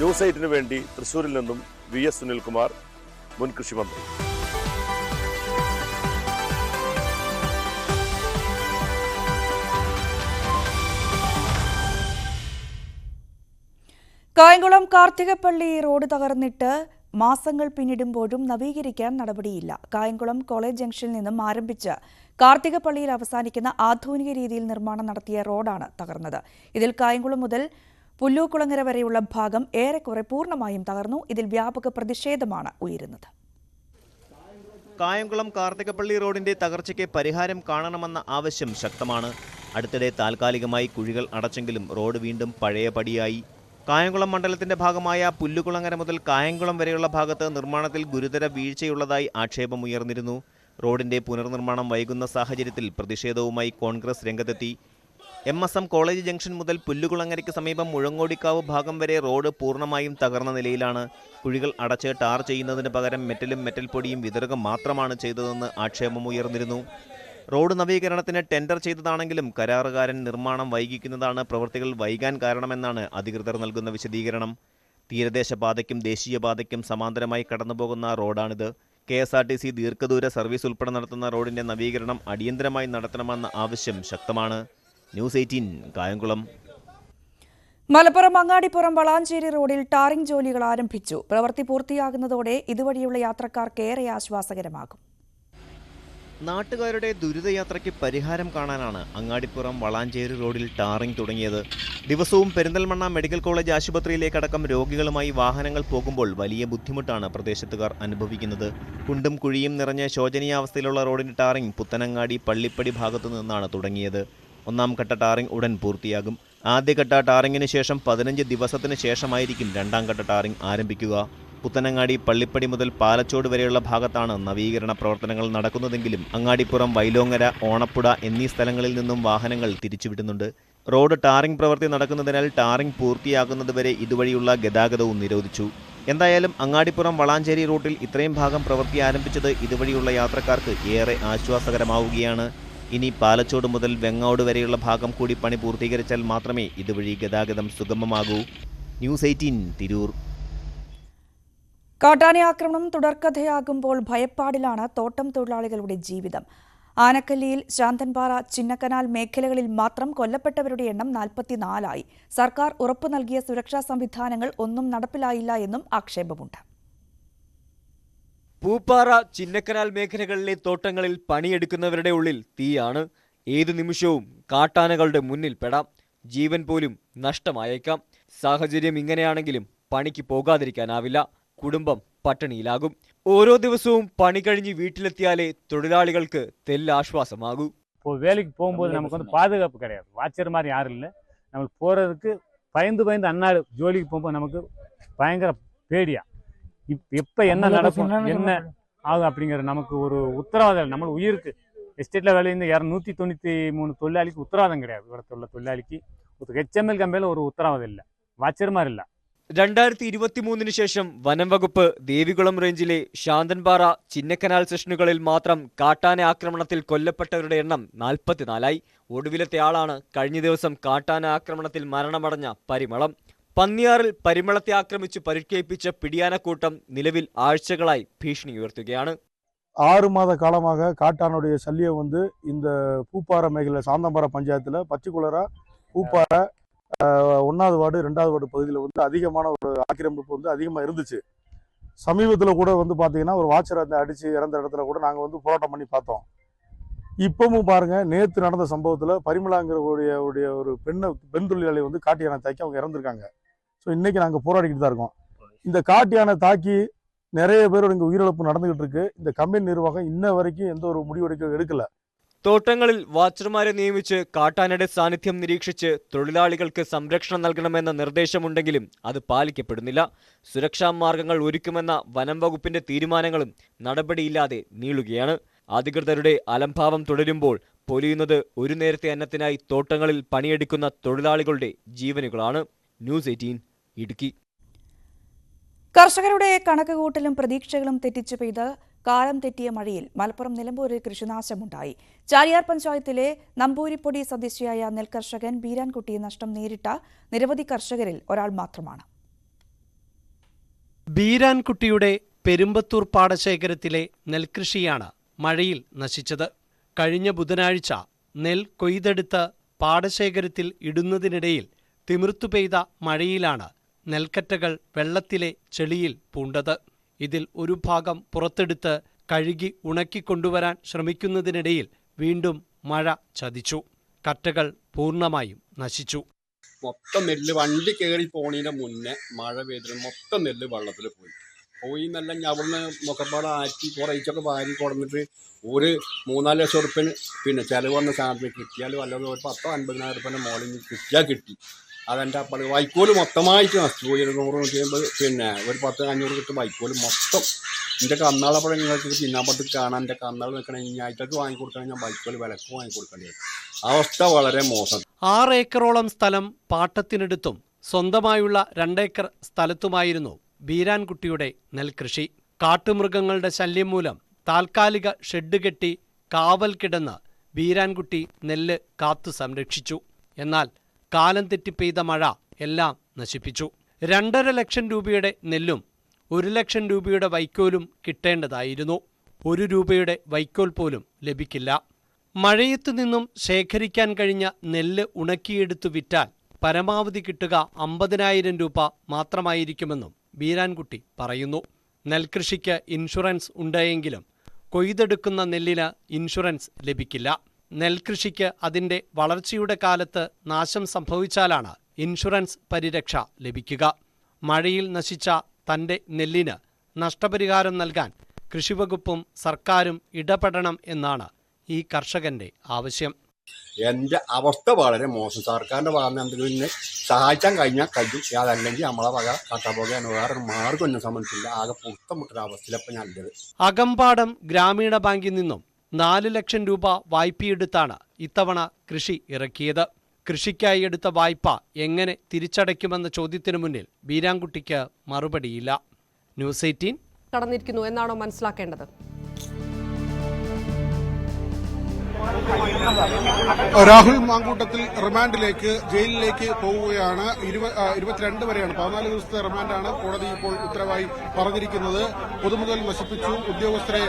ന്യൂസ് 8 വേണ്ടി തൃശൂരിൽ നിന്നും VS സുനിൽകുമാർ, മുൻ കൃഷിമന്ത്രി. കായംകുളം കാർത്തികപ്പള്ളി റോഡ് തകർന്നിട്ട് മാസങ്ങൾ പിന്നിടുമ്പോഴും നവീകരിക്കാൻ നടപടിയില്ല. കായംകുളം കോളേജ് ജംഗ്ഷനിൽ നിന്നും ആരംഭിച്ച് കാർത്തികപ്പള്ളിയിൽ അവസാനിക്കുന്ന ആധുനിക രീതിയിൽ നിർമ്മാണം നടത്തിയ റോഡാണ് തകർന്നത്. ഇതിൽ കായംകുളം മുതൽ പുല്ലൂക്കുളങ്ങര വരെയുള്ള ഭാഗം ഏറെക്കുറെ പൂർണ്ണമായും തകർന്നു. ഇതിൽ വ്യാപക പ്രതിഷേധമാണ് ഉയരുന്നത്. കായംകുളം കാർത്തികപ്പള്ളി റോഡിന്റെ തകർച്ചയ്ക്ക് പരിഹാരം കാണണമെന്ന ആവശ്യം ശക്തമാണ്. അടുത്തിടെ താൽക്കാലികമായി കുഴികൾ അടച്ചെങ്കിലും റോഡ് വീണ്ടും പഴയപടിയായി. കായംകുളം മണ്ഡലത്തിന്റെ ഭാഗമായ പുല്ലുകുളങ്ങര മുതൽ കായംകുളം വരെയുള്ള ഭാഗത്ത് നിർമ്മാണത്തിൽ ഗുരുതര വീഴ്ചയുള്ളതായി ആക്ഷേപമുയർന്നിരുന്നു. റോഡിന്റെ പുനർനിർമ്മാണം വൈകുന്ന സാഹചര്യത്തിൽ പ്രതിഷേധവുമായി കോൺഗ്രസ് രംഗത്തെത്തി. MSM കോളേജ് ജംഗ്ഷൻ മുതൽ പുല്ലുകുളങ്ങരയ്ക്ക് സമീപം മുഴങ്ങോടിക്കാവ് ഭാഗം വരെ റോഡ് പൂർണ്ണമായും തകർന്ന നിലയിലാണ്. കുഴികൾ അടച്ച് ടാർ ചെയ്യുന്നതിന് പകരം മെറ്റൽ പൊടിയും വിതറുക മാത്രമാണ് ചെയ്തതെന്ന് ആക്ഷേപമുയർന്നിരുന്നു. റോഡ് നവീകരണത്തിന് ടെൻഡർ ചെയ്തതാണെങ്കിലും കരാറുകാരൻ നിർമ്മാണം വൈകിക്കുന്നതാണ് പ്രവൃത്തികൾ വൈകാൻ കാരണമെന്നാണ് അധികൃതർ നൽകുന്ന വിശദീകരണം. തീരദേശ പാതയ്ക്കും ദേശീയപാതയ്ക്കും സമാന്തരമായി കടന്നുപോകുന്ന റോഡാണിത്. KSRTC ദീർഘദൂര സർവീസ് ഉൾപ്പെടെ നടത്തുന്ന റോഡിന്റെ നവീകരണം അടിയന്തരമായി നടത്തണമെന്ന ആവശ്യം ശക്തമാണ്. ന്യൂസ് 18 കായംകുളം. മലപ്പുറം അങ്ങാടിപ്പുറം വളാഞ്ചേരി റോഡിൽ ടാറിംഗ് ജോലികൾ ആരംഭിച്ചു. പ്രവൃത്തി പൂർത്തിയാകുന്നതോടെ ഇതുവഴിയുള്ള യാത്രക്കാർക്ക് ഏറെ ആശ്വാസകരമാകും. നാട്ടുകാരുടെ ദുരിതയാത്രയ്ക്ക് പരിഹാരം കാണാനാണ് അങ്ങാടിപ്പുറം വളാഞ്ചേരി റോഡിൽ ടാറിംഗ് തുടങ്ങിയത്. ദിവസവും പെരിന്തൽമണ്ണ മെഡിക്കൽ കോളേജ് ആശുപത്രിയിലേക്കടക്കം രോഗികളുമായി വാഹനങ്ങൾ പോകുമ്പോൾ വലിയ ബുദ്ധിമുട്ടാണ് പ്രദേശത്തുകാർ അനുഭവിക്കുന്നത്. കുണ്ടും കുഴിയും നിറഞ്ഞ ശോചനീയാവസ്ഥയിലുള്ള റോഡിന്റെ ടാറിംഗ് പുത്തനങ്ങാടി പള്ളിപ്പടി ഭാഗത്തു നിന്നാണ് തുടങ്ങിയത്. ഒന്നാം ഘട്ട ടാറിംഗ് ഉടൻ പൂർത്തിയാകും. ആദ്യഘട്ട ടാറിംഗിന് ശേഷം 15 ദിവസത്തിന് ശേഷമായിരിക്കും രണ്ടാം ഘട്ട ടാറിംഗ് ആരംഭിക്കുക. പുത്തനങ്ങാടി പള്ളിപ്പടി മുതൽ പാലച്ചോട് വരെയുള്ള ഭാഗത്താണ് നവീകരണ പ്രവർത്തനങ്ങൾ നടക്കുന്നതെങ്കിലും അങ്ങാടിപ്പുറം വൈലോങ്ങര, ഓണപ്പുഴ എന്നീ സ്ഥലങ്ങളിൽ നിന്നും വാഹനങ്ങൾ തിരിച്ചുവിടുന്നുണ്ട്. റോഡ് ടാറിംഗ് പ്രവൃത്തി നടക്കുന്നതിനാൽ ടാറിംഗ് പൂർത്തിയാകുന്നതുവരെ ഇതുവഴിയുള്ള ഗതാഗതവും നിരോധിച്ചു. എന്തായാലും അങ്ങാടിപ്പുറം വളാഞ്ചേരി റൂട്ടിൽ ഇത്രയും ഭാഗം പ്രവൃത്തി ആരംഭിച്ചത് ഇതുവഴിയുള്ള യാത്രക്കാർക്ക് ഏറെ ആശ്വാസകരമാവുകയാണ്. ഇനി പാലച്ചോട് മുതൽ വെങ്ങോട് വരെയുള്ള ഭാഗം കൂടി പണി പൂർത്തീകരിച്ചാൽ മാത്രമേ ഇതുവഴി ഗതാഗതം സുഗമമാകൂ. ന്യൂസ് 18 തിരൂർ. കാട്ടാന ആക്രമണം തുടർക്കഥയാകുമ്പോൾ ഭയപ്പാടിലാണ് തോട്ടം തൊഴിലാളികളുടെ ജീവിതം. ആനക്കല്ലിയിൽ, ശാന്തൻപാറ, ചിന്നക്കനാൽ മേഖലകളിൽ മാത്രം കൊല്ലപ്പെട്ടവരുടെ എണ്ണം 44ആയി. സർക്കാർ ഉറപ്പു നൽകിയ സുരക്ഷാ സംവിധാനങ്ങൾ ഒന്നും നടപ്പിലായില്ല എന്നും ആക്ഷേപമുണ്ട്. പൂപ്പാറ, ചിന്നക്കനാൽ മേഖലകളിലെ തോട്ടങ്ങളിൽ പണിയെടുക്കുന്നവരുടെ ഉള്ളിൽ തീയാണ്. ഏതു നിമിഷവും കാട്ടാനകളുടെ മുന്നിൽ പെടാം. ജീവൻ പോലും നഷ്ടമായേക്കാം. സാഹചര്യം ഇങ്ങനെയാണെങ്കിലും പണിക്ക് പോകാതിരിക്കാനാവില്ല. കുടുംബം പട്ടിണിയിലാകും. ഓരോ ദിവസവും പണി കഴിഞ്ഞ് വീട്ടിലെത്തിയാലേ തൊഴിലാളികൾക്ക് തെല്ലാശ്വാസമാകൂ. இப்போ வேலைக்கு போகும்போது நமக்கு வந்து பாதுகாப்பு கிடையாது. வாட்சர் மாதிரி யாரும் இல்லை. நமக்கு போகிறதுக்கு பயந்து அன்னாடு ஜோலிக்கு போகும்போது நமக்கு பயங்கர பேடியா. எப்போ என்ன நடக்கும், என்ன ஆகும் அப்படிங்கிற நமக்கு ஒரு உத்தரவாதம். நம்ம உயிருக்கு எஸ்டேட்டில் வேலை இந்த 293 தொழிலாளிக்கு உத்தரவாதம் கிடையாது. இവിടുത്തെ உள்ள தொழிலாளிக்கு HML കമ്പനിയിൽ ഒരു ഉത്തരവാദം ഇല്ല. വാച്ചർമാരില്ല. 2023 ശേഷം വനം വകുപ്പ് ദേവികുളം റേഞ്ചിലെ ശാന്തൻപാറ, ചിന്നക്കനാൽ സെഷനുകളിൽ മാത്രം കാട്ടാന ആക്രമണത്തിൽ കൊല്ലപ്പെട്ടവരുടെ എണ്ണം 44ആയി. ഒടുവിലത്തെ ആളാണ് കഴിഞ്ഞ ദിവസം കാട്ടാന ആക്രമണത്തിൽ മരണമടഞ്ഞ പരിമളം. പന്നിയാറിൽ പരിമളത്തെ ആക്രമിച്ച് പരിക്കേൽപ്പിച്ച പിടിയാനക്കൂട്ടം നിലവിൽ ആഴ്ചകളായി ഭീഷണി ഉയർത്തുകയാണ്. 6 மாத காலமாக காட்டானுடைய சல்லியம் வந்து இந்த பூப்பாறை மேഖല சாந்தம்பாறை பஞ்சாயத்தில் பச்சைக்குளரா பூப்பாறை 1வது வார்டு 2வது வார்டு பகுதியில் வந்து அதிகமான ஒரு ஆக்கிரமிப்பு வந்து அதிகமாக இருந்துச்சு. சமீபத்தில் கூட வந்து பார்த்தீங்கன்னா ஒரு வாட்சரை அந்த அடித்து இறந்த இடத்துல கூட நாங்கள் வந்து போராட்டம் பண்ணி பார்த்தோம். இப்பவும் பாருங்க, நேற்று நடந்த சம்பவத்தில் பரிமளாங்கிற ஒரு பெண் தொழிலாளி வந்து காட்டு யானை தாக்கி அவங்க இறந்துருக்காங்க. ஸோ இன்னைக்கு நாங்கள் போராடிக்கிட்டு தான் இருக்கோம். இந்த காட்டு யானை தாக்கி நிறைய பேரோட இங்கே உயிரிழப்பு நடந்துகிட்டு இருக்கு. இந்த கம்பெனி நிர்வாகம் இன்ன வரைக்கும் எந்த ஒரு முடிவெடுக்க എടുക്കല. തോട്ടങ്ങളിൽ വാച്ചർമാരെ നിയമിച്ച് കാട്ടാനയുടെ സാന്നിധ്യം നിരീക്ഷിച്ച് തൊഴിലാളികൾക്ക് സംരക്ഷണം നൽകണമെന്ന നിർദ്ദേശമുണ്ടെങ്കിലും അത് പാലിക്കപ്പെടുന്നില്ല. സുരക്ഷാ മാർഗങ്ങൾ ഒരുക്കുമെന്ന വനം വകുപ്പിന്റെ തീരുമാനങ്ങളും നടപടിയില്ലാതെ നീളുകയാണ്. അധികൃതരുടെ അലംഭാവം തുടരുമ്പോൾ പൊലിയുന്നത് ഒരു നേരത്തെ അന്നത്തിനായി തോട്ടങ്ങളിൽ പണിയെടുക്കുന്ന തൊഴിലാളികളുടെ ജീവനുകളാണ്. ന്യൂസ് 18 ഇടുക്കി. കർഷകരുടെ കണക്കുകൂട്ടലും പ്രതീക്ഷകളും തെറ്റിച്ചു പെയ്ത് കാലം തെറ്റിയ മഴയിൽ മലപ്പുറം നിലമ്പൂരിൽ കൃഷിനാശമുണ്ടായി. ചാലിയാർ പഞ്ചായത്തിലെ നമ്പൂരിപ്പൊടി സ്വദേശിയായ നെൽകർഷകൻ ബീരാൻകുട്ടി നഷ്ടം നേരിട്ട നിരവധി കർഷകരിൽ ഒരാൾ മാത്രമാണ്. ബീരാൻകുട്ടിയുടെ പെരുമ്പത്തൂർ പാടശേഖരത്തിലെ നെൽകൃഷിയാണ് മഴയിൽ നശിച്ചത്. കഴിഞ്ഞ ബുധനാഴ്ച നെൽ കൊയ്തെടുത്ത് പാടശേഖരത്തിൽ ഇടുന്നതിനിടയിൽ തിമിർത്തു പെയ്ത മഴയിലാണ് നെൽക്കറ്റകൾ വെള്ളത്തിലെ ചെളിയിൽ പൂണ്ടത്. ഇതിൽ ഒരു ഭാഗം പുറത്തെടുത്ത് കഴുകി ഉണക്കിക്കൊണ്ടുവരാൻ ശ്രമിക്കുന്നതിനിടയിൽ വീണ്ടും മഴ ചതിച്ചു. കറ്റകൾ പൂർണ്ണമായും നശിച്ചു. മൊത്തം നെല്ല് വണ്ടി കയറി പോണതിന് മുന്നേ മഴ പെയ്തിട്ട് മൊത്തം നെല്ല് വെള്ളത്തിൽ പോയി നല്ല അവിടുന്ന് മുഖപ്പാട് ആറ്റി കുറേച്ചൊക്കെ വാരി കൊടുന്നിട്ട് ഒരു 3-4 ലക്ഷം ഉറുപ്പിന് പിന്നെ ചിലവ് വന്ന സാധനത്തിന് കിട്ടിയാൽ വല്ലതും ഒരു 10-50,000 ഉറുപ്പിൻ്റെ മോളിൽ കിട്ടിയാൽ കിട്ടി. അതെൻ്റെ അപ്പോൾ വൈക്കോല് മൊത്തമായിട്ട് നശിച്ചു പോയി. 100-150 പിന്നെ ഒരു 10-500 കിട്ടും വൈക്കോല് മൊത്തം. എൻ്റെ കന്നാളപ്പോഴും നിങ്ങൾക്ക് പിന്നാമ്പത്ത് കാണാൻ എൻ്റെ കന്നാൾ നിൽക്കണമെങ്കിൽ ഞായറ്റക്ക് വാങ്ങിക്കൊടുക്കണമെങ്കിൽ ഞാൻ വൈക്കോല് വിലക്ക് വാങ്ങിക്കൊടുക്കേണ്ടി വരും. അവസ്ഥ വളരെ മോശം. 6 ഏക്കറോളം സ്ഥലം പാട്ടത്തിനെടുത്തും സ്വന്തമായുള്ള 2 ഏക്കർ സ്ഥലത്തുമായിരുന്നു ബീരാൻകുട്ടിയുടെ നെൽകൃഷി. കാട്ടുമൃഗങ്ങളുടെ ശല്യം മൂലം താൽക്കാലിക ഷെഡ് കെട്ടി കാവൽ കിടന്ന് ബീരാൻകുട്ടി നെല്ല് കാത്തു സംരക്ഷിച്ചു. എന്നാൽ കാലം തെറ്റി പെയ്ത മഴ എല്ലാം നശിപ്പിച്ചു. 2.5 ലക്ഷം രൂപയുടെ നെല്ലും 1 ലക്ഷം രൂപയുടെ വൈക്കോലും കിട്ടേണ്ടതായിരുന്നു. 1 രൂപയുടെ വൈക്കോൽ പോലും ലഭിക്കില്ല. മഴയത്തു നിന്നും ശേഖരിക്കാൻ കഴിഞ്ഞ നെല്ല് ഉണക്കിയെടുത്തു വിറ്റാൽ പരമാവധി കിട്ടുക 50,000 രൂപ മാത്രമായിരിക്കുമെന്നും ബീരാൻകുട്ടി പറയുന്നു. നെൽകൃഷിക്ക് ഇൻഷുറൻസ് ഉണ്ടെങ്കിലും കൊയ്തെടുക്കുന്ന നെല്ലിന് ഇൻഷുറൻസ് ലഭിക്കില്ല. നെൽകൃഷിക്ക് അതിന്റെ വളർച്ചയുടെ കാലത്ത് നാശം സംഭവിച്ചാലാണ് ഇൻഷുറൻസ് പരിരക്ഷ ലഭിക്കുക. മഴയിൽ നശിച്ച തന്റെ നെല്ലിന് നഷ്ടപരിഹാരം നൽകാൻ കൃഷിവകുപ്പും സർക്കാരും ഇടപെടണം എന്നാണ് ഈ കർഷകന്റെ ആവശ്യം. എൻ്റെ അവസ്ഥ വളരെ മോശം. സർക്കാരിൻ്റെ ഭാഗത്ത് എന്തെങ്കിലും സഹായിക്കാൻ കഴിഞ്ഞാൽ കഴിയും. അതല്ലെങ്കിൽ നമ്മളെ വക കട്ടപ്പോകയാണ്. വേറെ മാർഗമൊന്നും സംബന്ധിച്ചില്ല. ആകെ പുറത്തമുട്ടൊരവസ്ഥയിലപ്പം നല്ലത്. അകമ്പാടം ഗ്രാമീണ ബാങ്കിൽ നിന്നും 4 ലക്ഷം രൂപ വായ്പയെടുത്താണ് ഇത്തവണ കൃഷി ഇറക്കിയത്. കൃഷിക്കായി എടുത്ത വായ്പ എങ്ങനെ തിരിച്ചടയ്ക്കുമെന്ന ചോദ്യത്തിനു മുന്നിൽ ബീരാൻകുട്ടിക്ക് മറുപടിയില്ല. ന്യൂസ് 18 കടന്നിരിക്കുന്നു എന്നാണോ മനസ്സിലാക്കേണ്ടത്? രാഹുൽ മാങ്കൂട്ടത്തിൽ റിമാൻഡിലേക്ക് ജയിലിലേക്ക് പോവുകയാണ്. 22 വരെയാണ്, 14 ദിവസത്തെ റിമാൻഡാണ് കോടതി ഇപ്പോൾ ഉത്തരവായി പറഞ്ഞിരിക്കുന്നത്. പൊതുമുതൽ നശിപ്പിച്ചു, ഉദ്യോഗസ്ഥരെ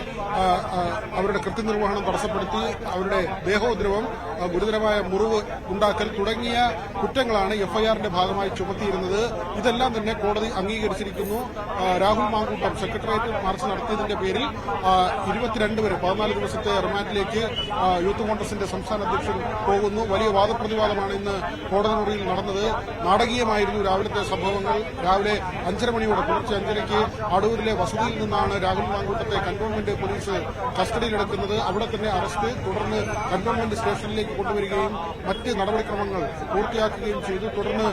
അവരുടെ കൃത്യനിർവഹണം തടസ്സപ്പെടുത്തി, അവരുടെ ദേഹോദ്രവം, ഗുരുതരമായ മുറിവ് ഉണ്ടാക്കൽ തുടങ്ങിയ കുറ്റങ്ങളാണ് എഫ്ഐആറിന്റെ ഭാഗമായി ചുമത്തിയിരുന്നത്. ഇതെല്ലാം തന്നെ കോടതി അംഗീകരിച്ചിരിക്കുന്നു. രാഹുൽ മാങ്കൂട്ടം സെക്രട്ടേറിയറ്റ് മാർച്ച് നടത്തിയതിന്റെ പേരിൽ 22 വരെ 14 ദിവസത്തെ റിമാൻഡിലേക്ക് യൂത്ത് കോൺഗ്രസിന്റെ സംസ്ഥാന അധ്യക്ഷൻ പോകുന്നു. വലിയ വാദപ്രതിവാദമാണ് ഇന്ന് കോടതി മുറിയിൽ നടന്നത്. നാടകീയമായിരുന്നു രാവിലത്തെ സംഭവങ്ങൾ. രാവിലെ 5:30 മണിയോടെ, പുലർച്ചെ 5:30-ക്ക് അടൂരിലെ വസതിയിൽ നിന്നാണ് രാഹുൽ മാങ്കൂട്ടത്തെ കന്റോൺമെന്റ് പോലീസ് കസ്റ്റഡിയിലെടുക്കുന്നത്. അവിടെ തന്നെ അറസ്റ്റ്, തുടർന്ന് കന്റോൺമെന്റ് സ്റ്റേഷനിലേക്ക് കൊണ്ടുവരികയും മറ്റ് നടപടിക്രമങ്ങൾ പൂർത്തിയാക്കുകയും ചെയ്തു. തുടർന്ന്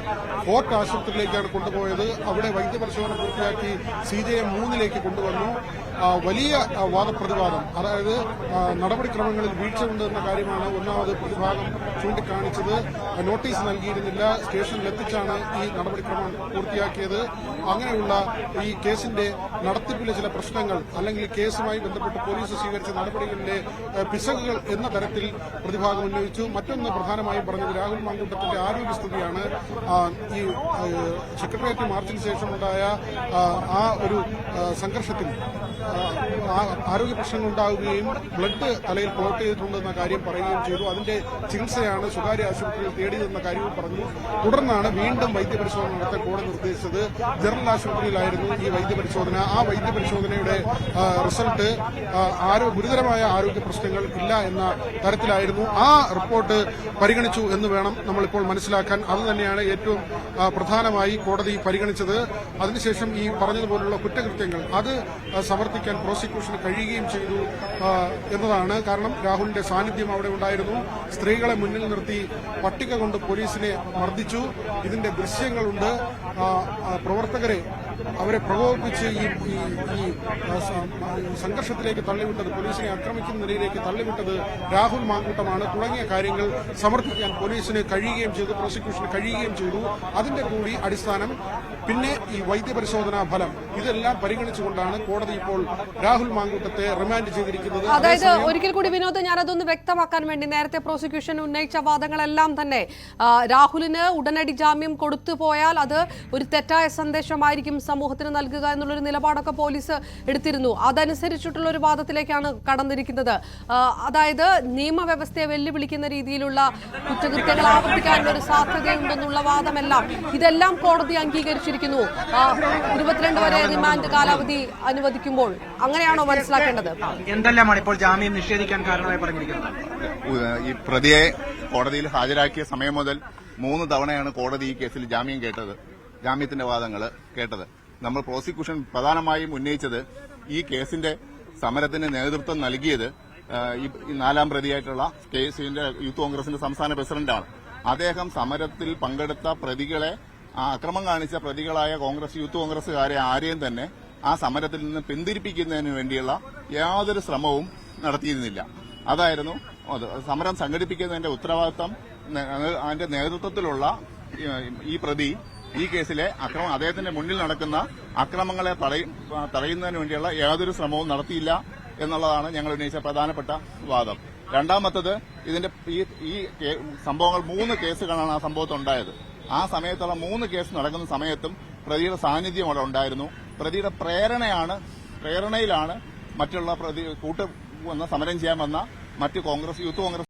ഫോർട്ട് ആശുപത്രിയിലേക്കാണ് കൊണ്ടുപോയത്. അവിടെ വൈദ്യപരിശോധന പൂർത്തിയാക്കി CJM 3-ലേക്ക് കൊണ്ടുവന്നു. വലിയ വാദപ്രതിവാദം, അതായത് നടപടിക്രമങ്ങളിൽ വീഴ്ചയുണ്ട് എന്ന കാര്യമാണ് ഒന്നാമത് പ്രതിഭാഗം ചൂണ്ടിക്കാണിച്ചത്. നോട്ടീസ് നൽകിയിരുന്നില്ല, സ്റ്റേഷനിലെത്തിച്ചാണ് ഈ നടപടിക്രമം പൂർത്തിയാക്കിയത്. അങ്ങനെയുള്ള ഈ കേസിന്റെ നടത്തിപ്പിലെ ചില പ്രശ്നങ്ങൾ, അല്ലെങ്കിൽ കേസുമായി ബന്ധപ്പെട്ട് പോലീസ് സ്വീകരിച്ച നടപടികളിലെ പിശകുകൾ എന്ന തരത്തിൽ പ്രതിഭാഗം ഉന്നയിച്ചു. മറ്റൊന്ന് പ്രധാനമായും പറഞ്ഞത് രാഹുൽ മാങ്കൂട്ടത്തിന്റെ ആരോഗ്യസ്ഥിതിയാണ്. ഈ സെക്രട്ടേറിയറ്റ് മാർച്ചിന് ശേഷമുണ്ടായ ആ ഒരു സംഘർഷത്തിൽ ആരോഗ്യ പ്രശ്നങ്ങൾ ഉണ്ടാവുകയും ബ്ലഡ് തലയിൽ ക്ലോട്ട് ചെയ്തിട്ടുണ്ടെന്ന കാര്യം പറയുകയും ചെയ്തു. അതിന്റെ ചികിത്സയാണ് സ്വകാര്യ ആശുപത്രിയിൽ തേടിയതെന്ന കാര്യവും പറഞ്ഞു. തുടർന്നാണ് വീണ്ടും വൈദ്യപരിശോധന നടത്താൻ കോടതി നിർദ്ദേശിച്ചത്. ജനറൽ ആശുപത്രിയിലായിരുന്നു ഈ വൈദ്യപരിശോധന. ആ വൈദ്യപരിശോധനയുടെ റിസൾട്ട് ഗുരുതരമായ ആരോഗ്യ പ്രശ്നങ്ങൾ ഇല്ല എന്ന തരത്തിലായിരുന്നു. ആ റിപ്പോർട്ട് പരിഗണിച്ചു എന്ന് വേണം നമ്മളിപ്പോൾ മനസ്സിലാക്കാൻ. അതുതന്നെയാണ് ഏറ്റവും പ്രധാനമായി കോടതി പരിഗണിച്ചത്. അതിനുശേഷം ഈ പറഞ്ഞതുപോലുള്ള കുറ്റകൃത്യങ്ങൾ അത് സമർത്ഥിക്കാൻ പ്രോസിക്യൂഷന് കഴിയുകയും ചെയ്തു എന്നതാണ്. കാരണം രാഹുലിന്റെ സാന്നിധ്യം അവിടെ ഉണ്ടായിരുന്നു. സ്ത്രീകളെ മുന്നിൽ നിർത്തി പട്ടിക കൊണ്ട് പോലീസിനെ മർദ്ദിച്ചു. ഇതിന്റെ ദൃശ്യങ്ങളുണ്ട്. പ്രവർത്തകരെ അവരെ പ്രകോപിപ്പിച്ച് ഈ സംഘർഷത്തിലേക്ക് തള്ളിവിട്ടത്, പോലീസിനെ ആക്രമിക്കുന്ന നിലയിലേക്ക് തള്ളിവിട്ടത് രാഹുൽ മാങ്കൂട്ടമാണ്. തുടങ്ങിയ കാര്യങ്ങൾ സമർത്ഥിക്കാൻ പോലീസിന് കഴിയുകയും ചെയ്തു, പ്രോസിക്യൂഷന് കഴിയുകയും ചെയ്തു. അതിന്റെ കൂടി അടിസ്ഥാനം പിന്നെ ഈ വൈദ്യപരിശോധനാ ഫലം ഇതെല്ലാം പരിഗണിച്ചുകൊണ്ടാണ് കോടതി ഇപ്പോൾ രാഹുൽ മാങ്കൂട്ടത്തെ റിമാൻഡ് ചെയ്തിരിക്കുന്നത്. അതായത് ഒരിക്കൽ കൂടി വിനോദ്, ഞാനതൊന്ന് വ്യക്തമാക്കാൻ വേണ്ടി, നേരത്തെ പ്രോസിക്യൂഷൻ ഉന്നയിച്ച വാദങ്ങളെല്ലാം തന്നെ രാഹുലിന് ഉടനടി ജാമ്യം കൊടുത്തു പോയാൽ അത് ഒരു തെറ്റായ സന്ദേശമായിരിക്കും സമൂഹത്തിന് നൽകുക എന്നുള്ളൊരു നിലപാടൊക്കെ പോലീസ് എടുത്തിരുന്നു. അതനുസരിച്ചിട്ടുള്ള ഒരു വാദത്തിലേക്കാണ് കടന്നിരിക്കുന്നത്. അതായത് നിയമവ്യവസ്ഥയെ വെല്ലുവിളിക്കുന്ന രീതിയിലുള്ള കുറ്റകൃത്യങ്ങൾ ആവർത്തിക്കാനുള്ള ഒരു സാധ്യതയുണ്ടെന്നുള്ള വാദമെല്ലാം ഇതെല്ലാം കോടതി അംഗീകരിച്ചിരിക്കുന്നു. 22 വരെ റിമാൻഡ് കാലാവധി അനുവദിക്കുമ്പോൾ അങ്ങനെയാണോ മനസ്സിലാക്കേണ്ടത്? എന്തെല്ലാമാണ് ഇപ്പോൾ ജാമ്യം നിഷേധിക്കാൻ കാരണമായി പറഞ്ഞിരിക്കുന്നത്? ഈ പ്രതിയെ കോടതിയിൽ ഹാജരാക്കിയ സമയം മുതൽ 3 തവണയാണ് കോടതി ഈ കേസിൽ ജാമ്യത്തിന്റെ വാദങ്ങൾ കേട്ടത്. നമ്മൾ പ്രോസിക്യൂഷൻ പ്രധാനമായും ഉന്നയിച്ചത് ഈ കേസിന്റെ സമരത്തിന് നേതൃത്വം നൽകിയത് ഈ 4ാം പ്രതിയായിട്ടുള്ള KSUവിന്റെ യൂത്ത് കോൺഗ്രസിന്റെ സംസ്ഥാന പ്രസിഡന്റാണ്. അദ്ദേഹം സമരത്തിൽ പങ്കെടുത്ത പ്രതികളെ, അക്രമം കാണിച്ച പ്രതികളായ യൂത്ത് കോൺഗ്രസുകാരെ ആരെയും തന്നെ ആ സമരത്തിൽ നിന്ന് പിന്തിരിപ്പിക്കുന്നതിന് വേണ്ടിയുള്ള യാതൊരു ശ്രമവും നടത്തിയിരുന്നില്ല. അതായിരുന്നു സമരം സംഘടിപ്പിക്കുന്നതിന്റെ ഉത്തരവാദിത്തം. അതിന്റെ നേതൃത്വത്തിലുള്ള ഈ പ്രതി ഈ കേസിലെ അദ്ദേഹത്തിന്റെ മുന്നിൽ നടക്കുന്ന അക്രമങ്ങളെ തടയുന്നതിന് വേണ്ടിയുള്ള യാതൊരു ശ്രമവും നടത്തിയില്ല എന്നുള്ളതാണ് ഞങ്ങൾ ഉന്നയിച്ച പ്രധാനപ്പെട്ട വാദം. രണ്ടാമത്തത്, ഇതിന്റെ ഈ സംഭവങ്ങൾ 3 കേസുകളാണ് ആ സംഭവത്തുണ്ടായത്. ആ സമയത്തുള്ള 3 കേസ് നടക്കുന്ന സമയത്തും പ്രതിയുടെ സാന്നിധ്യം അവിടെ ഉണ്ടായിരുന്നു. പ്രതിയുടെ പ്രേരണയിലാണ് മറ്റുള്ള സമരം ചെയ്യാൻ വന്ന മറ്റ് യൂത്ത് കോൺഗ്രസ്